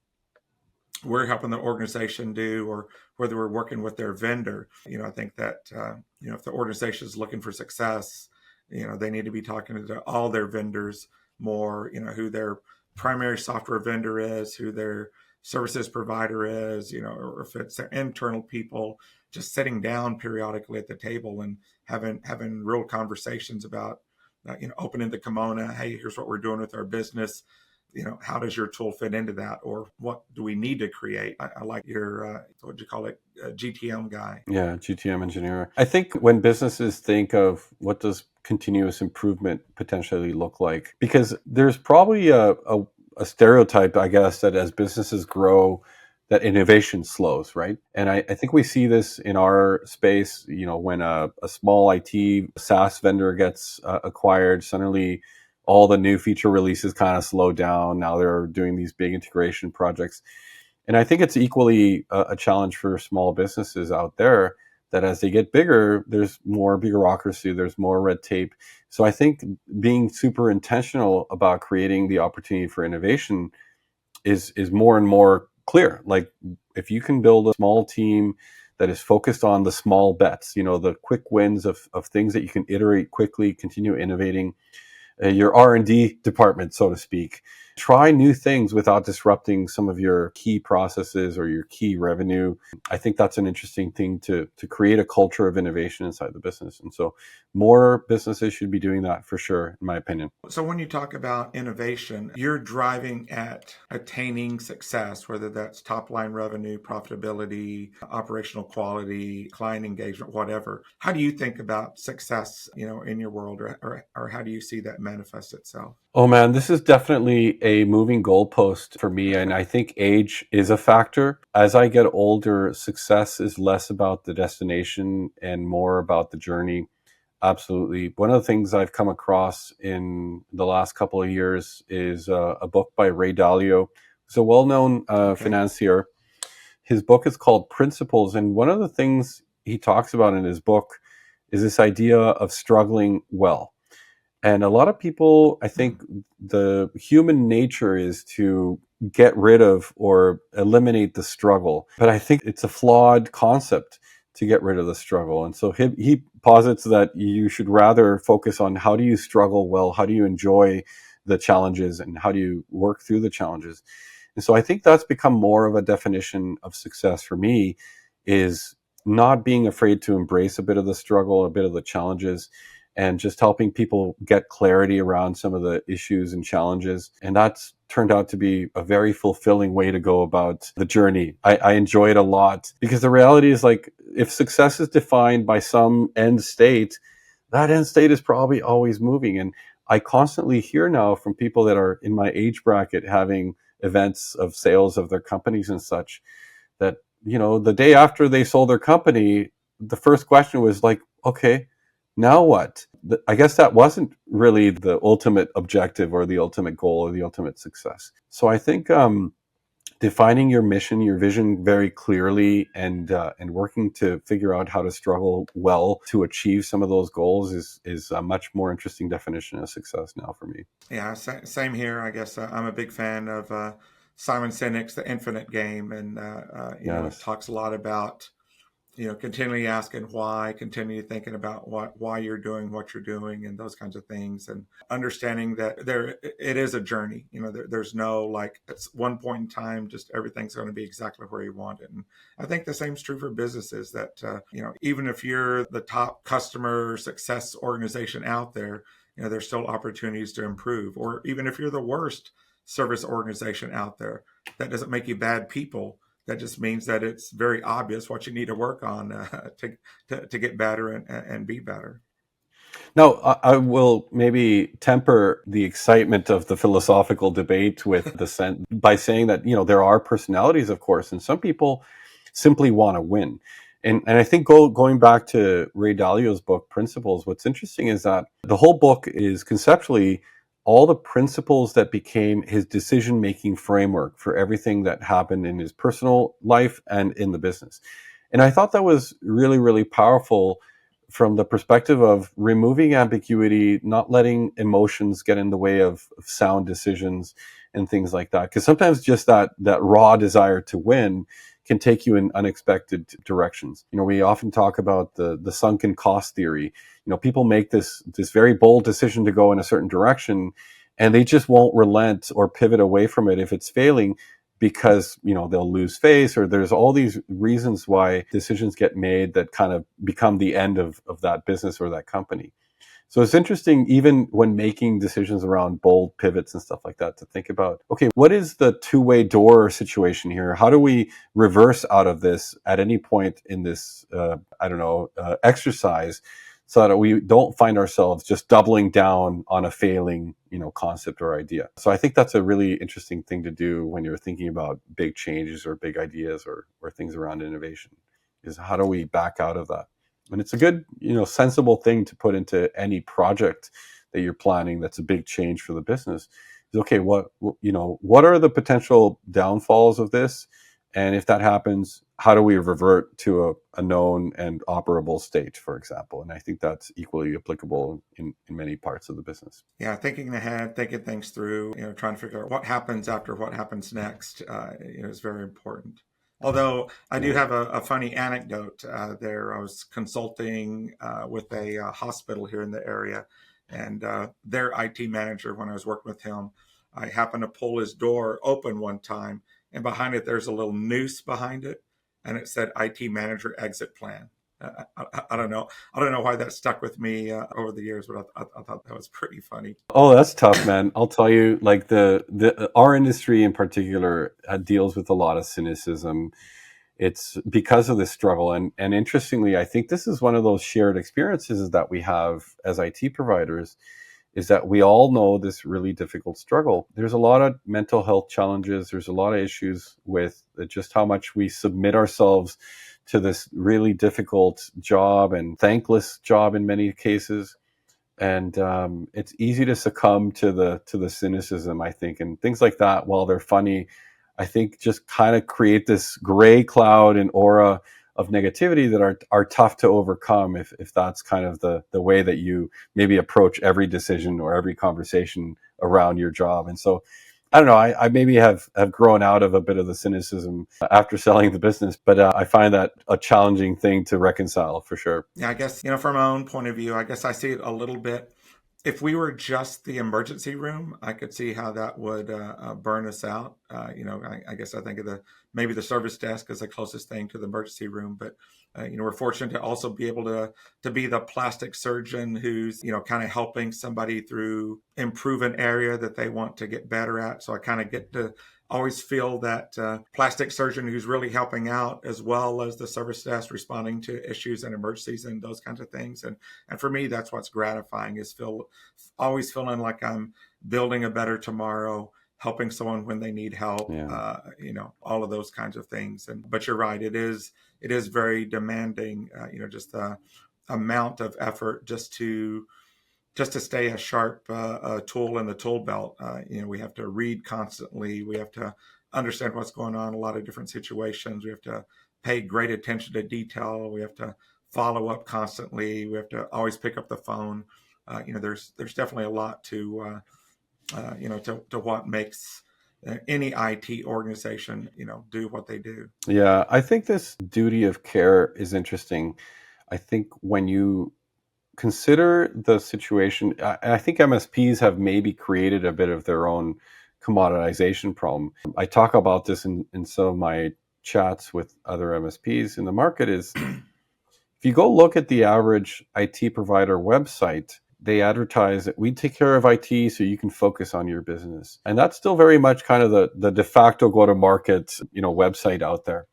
we're helping the organization do or whether we're working with their vendor. I think that, if the organization is looking for success, they need to be talking to all their vendors more, who their primary software vendor is, who their services provider is, or if it's their internal people, just sitting down periodically at the table and having real conversations about, opening the kimono. Hey, here's what we're doing with our business. How does your tool fit into that? Or what do we need to create? I like your, what do you call it? GTM guy. Yeah, GTM engineer. I think when businesses think of what does continuous improvement potentially look like, because there's probably a stereotype, I guess, that as businesses grow, that innovation slows, right? And I think we see this in our space, when a small IT SaaS vendor gets acquired, suddenly all the new feature releases kind of slow down. Now they're doing these big integration projects. And I think it's equally a challenge for small businesses out there that as they get bigger, there's more bureaucracy, there's more red tape. So I think being super intentional about creating the opportunity for innovation is more and more clear. Like if you can build a small team that is focused on the small bets, the quick wins of things that you can iterate quickly, continue innovating, your R&D department, so to speak, try new things without disrupting some of your key processes or your key revenue. I think that's an interesting thing to create a culture of innovation inside the business. And so more businesses should be doing that for sure, in my opinion. So when you talk about innovation, you're driving at attaining success, whether that's top line revenue, profitability, operational quality, client engagement, whatever. How do you think about success, in your world, or how do you see that manifest itself? Oh man, this is definitely a moving goalpost for me. And I think age is a factor. As I get older, success is less about the destination and more about the journey. Absolutely. One of the things I've come across in the last couple of years is a book by Ray Dalio. He's a well-known financier. His book is called Principles. And one of the things he talks about in his book is this idea of struggling well. And a lot of people, I think the human nature is to get rid of or eliminate the struggle. But I think it's a flawed concept to get rid of the struggle. And so he posits that you should rather focus on how do you struggle well, how do you enjoy the challenges, and how do you work through the challenges. And so I think that's become more of a definition of success for me, is not being afraid to embrace a bit of the struggle, a bit of the challenges, and just helping people get clarity around some of the issues and challenges. And that's turned out to be a very fulfilling way to go about the journey. I enjoy it a lot, because the reality is, like, if success is defined by some end state, that end state is probably always moving. And I constantly hear now from people that are in my age bracket having events of sales of their companies and such, that, the day after they sold their company, the first question was like, okay, now what? I guess that wasn't really the ultimate objective or the ultimate goal or the ultimate success. So I think defining your mission, your vision very clearly, and working to figure out how to struggle well to achieve some of those goals is a much more interesting definition of success now for me. Yeah, same here. I guess I'm a big fan of Simon Sinek's The Infinite Game, and it Yes. talks a lot about continually asking why, continually thinking about why you're doing what you're doing, and those kinds of things, and understanding that it is a journey. There's no, like, at one point in time, just everything's going to be exactly where you want it. And I think the same is true for businesses. That even if you're the top customer success organization out there, there's still opportunities to improve. Or even if you're the worst service organization out there, that doesn't make you bad people. That just means that it's very obvious what you need to work on to get better and be better. Now, I will maybe temper the excitement of the philosophical debate with by saying that, there are personalities, of course, and some people simply want to win. And I think going back to Ray Dalio's book, Principles, what's interesting is that the whole book is conceptually all the principles that became his decision-making framework for everything that happened in his personal life and in the business. And I thought that was really, really powerful from the perspective of removing ambiguity, not letting emotions get in the way of sound decisions and things like that. Because sometimes just that raw desire to win can take you in unexpected directions. We often talk about the sunken cost theory. People make this very bold decision to go in a certain direction, and they just won't relent or pivot away from it if it's failing, because they'll lose face, or there's all these reasons why decisions get made that kind of become the end of that business or that company. So it's interesting, even when making decisions around bold pivots and stuff like that, to think about, okay, what is the two-way door situation here? How do we reverse out of this at any point in this, exercise, so that we don't find ourselves just doubling down on a failing, concept or idea. So I think that's a really interesting thing to do when you're thinking about big changes or big ideas or things around innovation, is how do we back out of that? And it's a good, sensible thing to put into any project that you're planning that's a big change for the business. Is, okay, what are the potential downfalls of this? And if that happens, how do we revert to a known and operable state, for example? And I think that's equally applicable in many parts of the business. Yeah, thinking ahead, thinking things through, trying to figure out what happens after what happens next, is very important. Although I do have a funny anecdote there. I was consulting with a hospital here in the area, and their IT manager, when I was working with him, I happened to pull his door open one time, and behind it, there's a little noose behind it, and it said IT manager exit plan. I don't know. I don't know why that stuck with me over the years, but I thought that was pretty funny. Oh, that's tough, man. I'll tell you, like the our industry in particular deals with a lot of cynicism. It's because of this struggle, and interestingly, I think this is one of those shared experiences that we have as IT providers, is that we all know this really difficult struggle. There's a lot of mental health challenges. There's a lot of issues with just how much we submit ourselves to this really difficult job and thankless job in many cases. And it's easy to succumb to the cynicism, I think, and things like that. While they're funny, I think just kind of create this gray cloud and aura of negativity that are tough to overcome if that's kind of the way that you maybe approach every decision or every conversation around your job. And so I don't know, I maybe have grown out of a bit of the cynicism after selling the business, but I find that a challenging thing to reconcile for sure. Yeah, I guess, from my own point of view, I guess I see it a little bit. If we were just the emergency room, I could see how that would burn us out. I guess I think of maybe the service desk as the closest thing to the emergency room. But we're fortunate to also be able to be the plastic surgeon who's kind of helping somebody through improve an area that they want to get better at. So I kind of get to always feel that plastic surgeon who's really helping out, as well as the service desk responding to issues and emergencies and those kinds of things. And for me, that's what's gratifying, is always feeling like I'm building a better tomorrow, helping someone when they need help, Yeah. All of those kinds of things. But you're right, it is very demanding, just the amount of effort just to stay a sharp tool in the tool belt. We have to read constantly. We have to understand what's going on in a lot of different situations. We have to pay great attention to detail. We have to follow up constantly. We have to always pick up the phone. There's definitely a lot to what makes any IT organization, do what they do. Yeah, I think this duty of care is interesting. I think when you consider the situation, I think MSPs have maybe created a bit of their own commoditization problem. I talk about this in some of my chats with other MSPs in the market. Is if you go look at the average IT provider website, they advertise that we take care of IT so you can focus on your business. And that's still very much kind of the de facto go-to-market, website out there.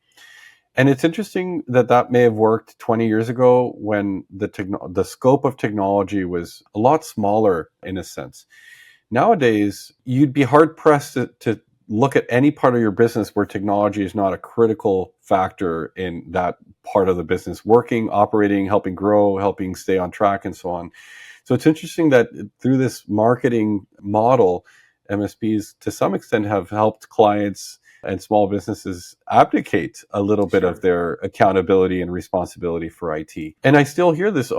And it's interesting that may have worked 20 years ago when the scope of technology was a lot smaller in a sense. Nowadays, you'd be hard pressed to look at any part of your business where technology is not a critical factor in that part of the business, working, operating, helping grow, helping stay on track, and so on. So it's interesting that through this marketing model, MSPs to some extent have helped clients and small businesses abdicate a little bit of their accountability and responsibility for IT. And I still hear this,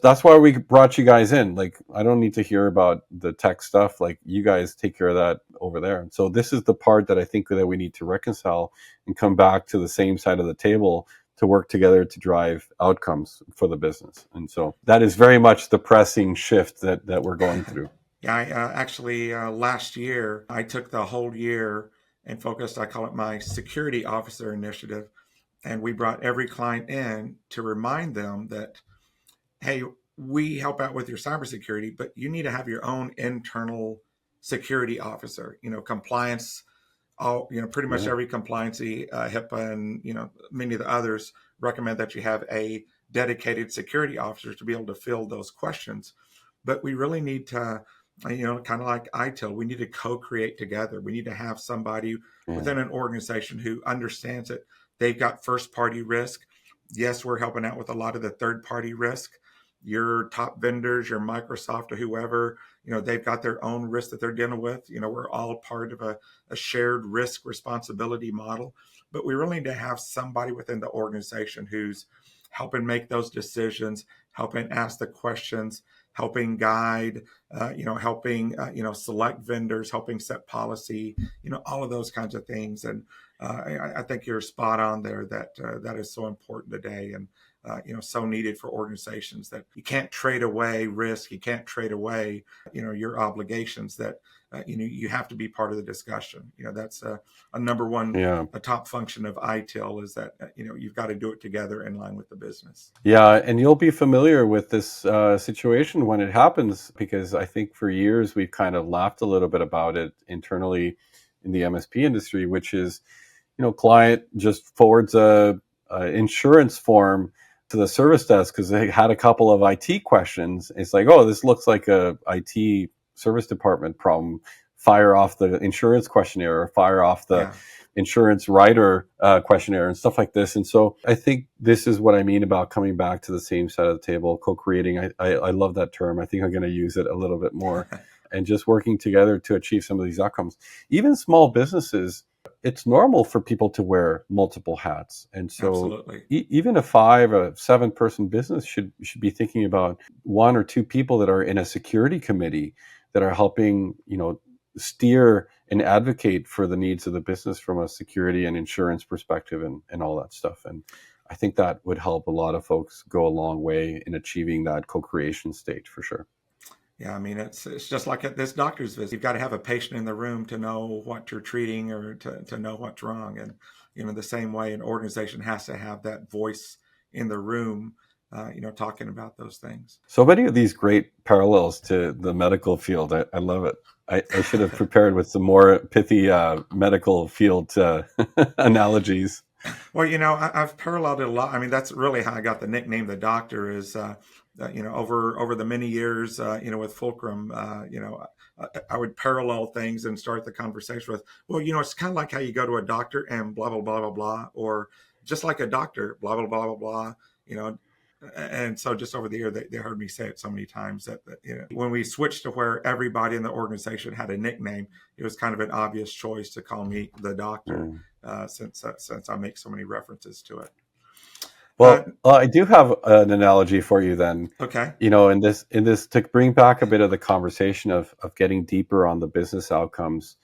that's why we brought you guys in. Like, I don't need to hear about the tech stuff. Like, you guys take care of that over there. And so this is the part that I think that we need to reconcile and come back to the same side of the table to work together to drive outcomes for the business. And so that is very much the pressing shift that we're going through. Yeah, I actually last year, I took the whole year and focused, I call it my security officer initiative. And we brought every client in to remind them that, hey, we help out with your cybersecurity, but you need to have your own internal security officer, compliance, pretty much every compliancy, HIPAA, and, many of the others recommend that you have a dedicated security officer to be able to field those questions. But we really need to, kind of like ITIL, we need to co-create together. We need to have somebody within an organization who understands it. They've got first-party risk. Yes, we're helping out with a lot of the third-party risk. Your top vendors, your Microsoft or whoever, they've got their own risk that they're dealing with. We're all part of a shared risk responsibility model. But we really need to have somebody within the organization who's helping make those decisions, helping ask the questions, helping guide, helping, select vendors, helping set policy, all of those kinds of things. And I think you're spot on there that that is so important today. And so needed for organizations, that you can't trade away risk, you can't trade away, your obligations, that you have to be part of the discussion. That's a number one, Yeah. a top function of ITIL, is that you've got to do it together in line with the business. Yeah, and you'll be familiar with this situation when it happens, because I think for years we've kind of laughed a little bit about it internally in the MSP industry, which is, client just forwards a insurance form to the service desk because they had a couple of IT questions. It's like, oh, this looks like a IT service department problem. Fire off the insurance questionnaire, or fire off the insurance writer questionnaire, and stuff like this. And so I think this is what I mean about coming back to the same side of the table, co-creating. I love that term. I think I'm going to use it a little bit more. And just working together to achieve some of these outcomes. Even small businesses, it's normal for people to wear multiple hats. And so even a 5 or 7 person business should be thinking about 1 or 2 people that are in a security committee that are helping, steer and advocate for the needs of the business from a security and insurance perspective, and all that stuff. And I think that would help a lot of folks go a long way in achieving that co-creation state, for sure. Yeah, I mean, it's just like at this doctor's visit. You've got to have a patient in the room to know what you're treating, or to know what's wrong. And, the same way an organization has to have that voice in the room, talking about those things. So many of these great parallels to the medical field. I love it. I should have prepared with some more pithy medical field analogies. Well, I've paralleled it a lot. I mean, that's really how I got the nickname The Doctor, is, over the many years, with Fulcrum, I would parallel things and start the conversation with, well, it's kind of like how you go to a doctor and blah, blah, blah, blah, blah, or just like a doctor, blah, blah, blah, blah, blah, And so just over the year, they heard me say it so many times that when we switched to where everybody in the organization had a nickname, it was kind of an obvious choice to call me The Doctor, since I make so many references to it. Well, I do have an analogy for you then. Okay. In this to bring back a bit of the conversation of getting deeper on the business outcomes.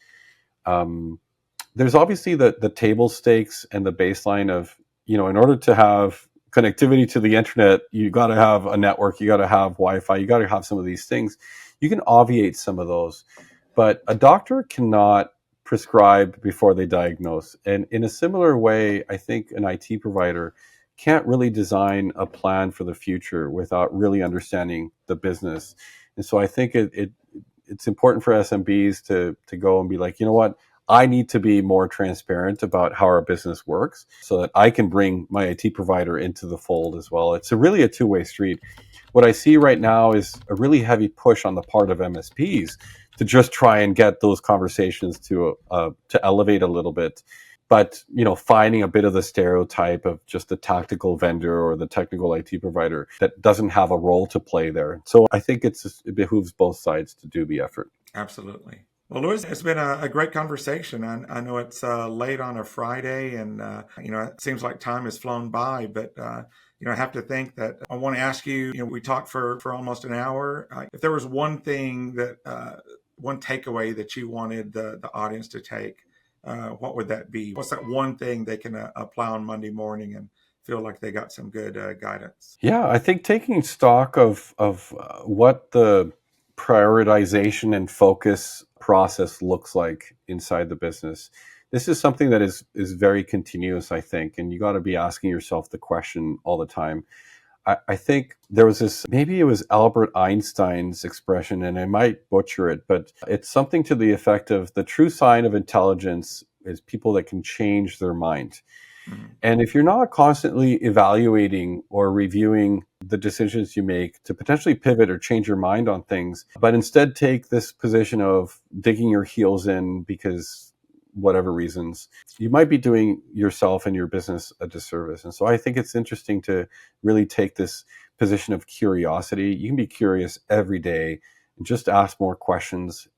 There's obviously the table stakes and the baseline of, in order to have connectivity to the internet, you got to have a network, you got to have Wi-Fi, you got to have some of these things. You can obviate some of those, but a doctor cannot prescribe before they diagnose. And in a similar way, I think an IT provider can't really design a plan for the future without really understanding the business. And so I think it's important for SMBs to go and be like, you know what? I need to be more transparent about how our business works so that I can bring my IT provider into the fold as well. It's really a two-way street. What I see right now is a really heavy push on the part of MSPs to just try and get those conversations to elevate a little bit. But, finding a bit of the stereotype of just the tactical vendor or the technical IT provider that doesn't have a role to play there. So I think it behooves both sides to do the effort. Absolutely. Well, Luis, it's been a great conversation. I know it's late on a Friday, and, it seems like time has flown by, but, I have to think that I want to ask you, we talked for almost an hour. If there was one thing one takeaway that you wanted the audience to take, what would that be? What's that one thing they can apply on Monday morning and feel like they got some good guidance? Yeah, I think taking stock of what the prioritization and focus process looks like inside the business. This is something that is very continuous, I think, and you got to be asking yourself the question all the time. I think there was this, maybe it was Albert Einstein's expression, and I might butcher it, but it's something to the effect of the true sign of intelligence is people that can change their mind. Mm-hmm. And if you're not constantly evaluating or reviewing the decisions you make to potentially pivot or change your mind on things, but instead take this position of digging your heels in because whatever reasons, you might be doing yourself and your business a disservice. And so I think it's interesting to really take this position of curiosity. You can be curious every day and just ask more questions.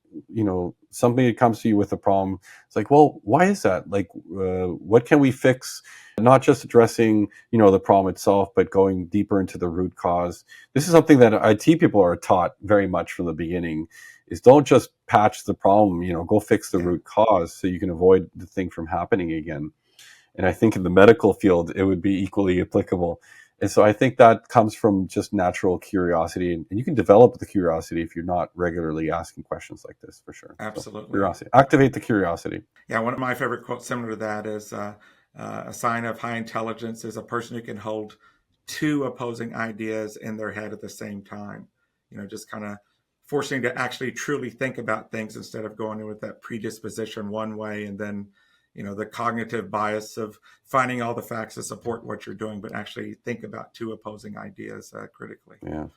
Somebody comes to you with a problem. It's like, well, why is that? Like, what can we fix? Not just addressing, the problem itself, but going deeper into the root cause. This is something that IT people are taught very much from the beginning, is don't just patch the problem, go fix the root cause so you can avoid the thing from happening again. And I think in the medical field, it would be equally applicable. And so I think that comes from just natural curiosity, and you can develop the curiosity if you're not regularly asking questions like this, for sure. Absolutely. So, curiosity, activate the curiosity. Yeah, one of my favorite quotes similar to that is a sign of high intelligence is a person who can hold two opposing ideas in their head at the same time. Just kind of forcing to actually truly think about things instead of going in with that predisposition one way and then the cognitive bias of finding all the facts to support what you're doing, but actually think about two opposing ideas critically. Yeah.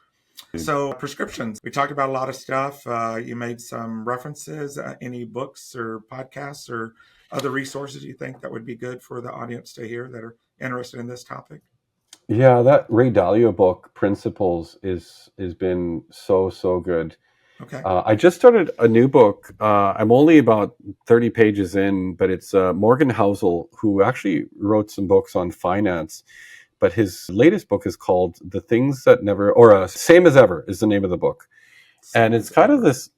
So prescriptions, we talked about a lot of stuff. You made some references, any books or podcasts or other resources you think that would be good for the audience to hear that are interested in this topic? Yeah, that Ray Dalio book, Principles, is been so good. Okay. I just started a new book. I'm only about 30 pages in, but it's Morgan Housel, who actually wrote some books on finance. But his latest book is called The Things That Never, or Same as Ever is the name of the book. And it's kind of this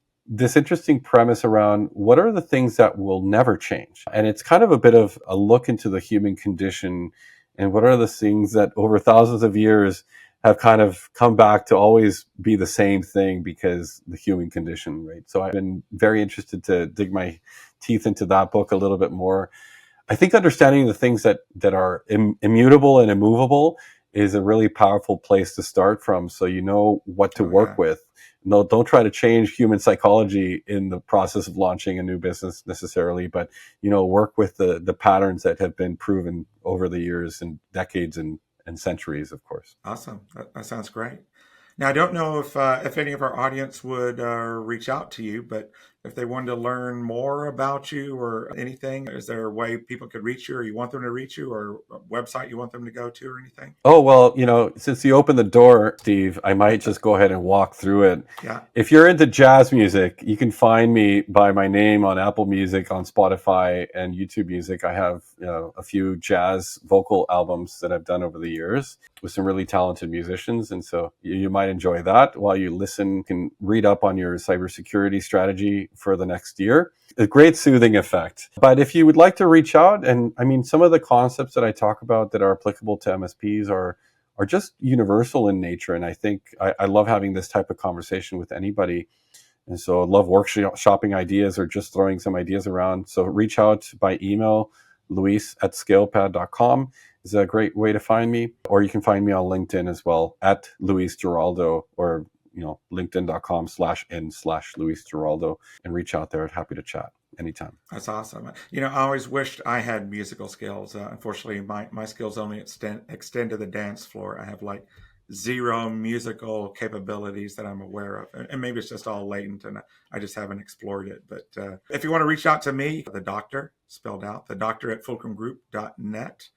interesting premise around what are the things that will never change. And it's kind of a bit of a look into the human condition and what are the things that over thousands of years have kind of come back to always be the same thing because the human condition, right? So I've been very interested to dig my teeth into that book a little bit more. I think understanding the things that are immutable and immovable is a really powerful place to start from, so you know what to work with. No, don't try to change human psychology in the process of launching a new business necessarily, but work with the patterns that have been proven over the years and decades and centuries, of course. Awesome. That sounds great. Now, I don't know if any of our audience would reach out to you, but if they wanted to learn more about you or anything, is there a way people could reach you, or you want them to reach you, or a website you want them to go to, or anything? Oh, well, since you opened the door, Steve, I might just go ahead and walk through it. Yeah. If you're into jazz music, you can find me by my name on Apple Music, on Spotify, and YouTube Music. I have a few jazz vocal albums that I've done over the years with some really talented musicians. And so you might enjoy that while you listen. You can read up on your cybersecurity strategy for the next year. A great soothing effect. But if you would like to reach out, and I mean, some of the concepts that I talk about that are applicable to MSPs are just universal in nature. And I think I love having this type of conversation with anybody. And so I love workshopping ideas or just throwing some ideas around. So reach out by email. Luis@scalepad.com is a great way to find me. Or you can find me on LinkedIn as well, at Luis Giraldo, or linkedin.com/n/Luis Giraldo, and reach out there. I'm happy to chat anytime. That's awesome. I always wished I had musical skills. Unfortunately, my skills only extend to the dance floor. I have like zero musical capabilities that I'm aware of. And maybe it's just all latent and I just haven't explored it. But if you want to reach out to me, the doctor, spelled out, the doctor at fulcrumgroup.net.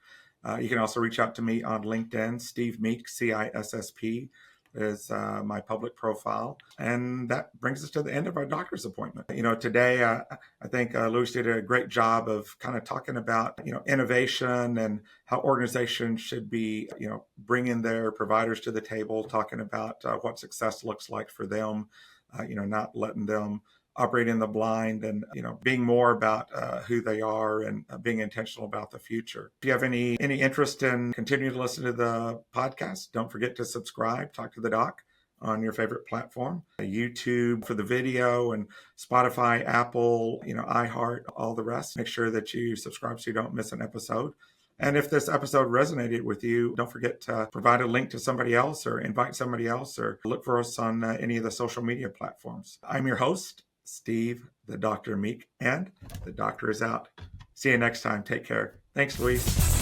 You can also reach out to me on LinkedIn, Steve Meek, CISSP. Is my public profile. And that brings us to the end of our doctor's appointment. Today, I think Luis did a great job of kind of talking about, innovation and how organizations should be, bringing their providers to the table, talking about what success looks like for them, not letting them operate in the blind and, being more about who they are and being intentional about the future. If you have any interest in continuing to listen to the podcast, don't forget to subscribe, Talk to the Doc on your favorite platform, YouTube for the video, and Spotify, Apple, iHeart, all the rest. Make sure that you subscribe so you don't miss an episode. And if this episode resonated with you, don't forget to provide a link to somebody else or invite somebody else or look for us on any of the social media platforms. I'm your host, Steve, the Dr. Meek, and the doctor is out. See you next time. Take care. Thanks, Luis.